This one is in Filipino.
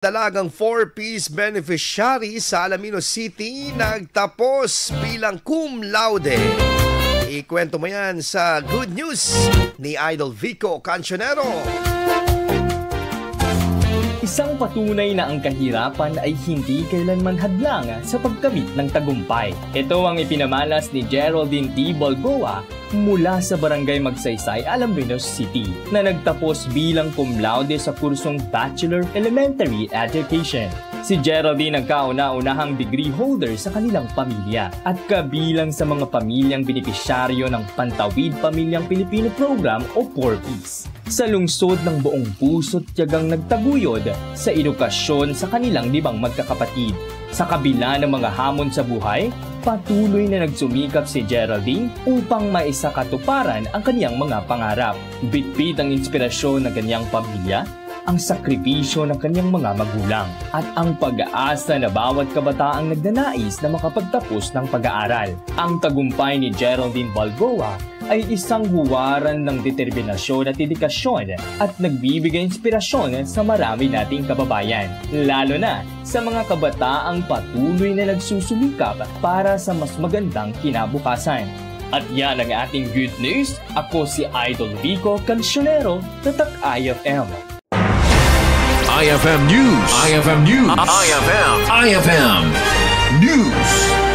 Dalagang 4-piece beneficiary sa Alaminos City nagtapos bilang cum laude. Ikwento mo yan sa Good News ni Idol Vico Cancionero. Isang patunay na ang kahirapan ay hindi kailanman hadlang sa pagkamit ng tagumpay. Ito ang ipinamalas ni Geraldine T. Balboa mula sa Barangay Magsaysay, Alaminos City, na nagtapos bilang cum laude sa kursong Bachelor Elementary Education. Si Geraldine ang kauna-unahang degree holder sa kanilang pamilya at kabilang sa mga pamilyang benepisyaryo ng Pantawid Pamilyang Pilipino Program o 4Ps. Sa lungsod ng buong puso't tiyagang nagtaguyod sa edukasyon sa kanilang 5 magkakapatid. Sa kabila ng mga hamon sa buhay, patuloy na nagsumikap si Geraldine upang maisakatuparan ang kaniyang mga pangarap. Bitbit ang inspirasyon ng kaniyang pamilya, ang sakripisyo ng kanyang mga magulang, at ang pag-aasa na bawat kabataang nagnanais na makapagtapos ng pag-aaral. Ang tagumpay ni Geraldine Balboa ay isang huwaran ng determinasyon at dedikasyon at nagbibigay inspirasyon sa marami nating kababayan, lalo na sa mga kabataang patuloy na nagsusumikap para sa mas magandang kinabukasan. At yan ang ating good news. Ako si Idol Vico Cancionero, Tatak IFM. IFM News. IFM News. IFM News.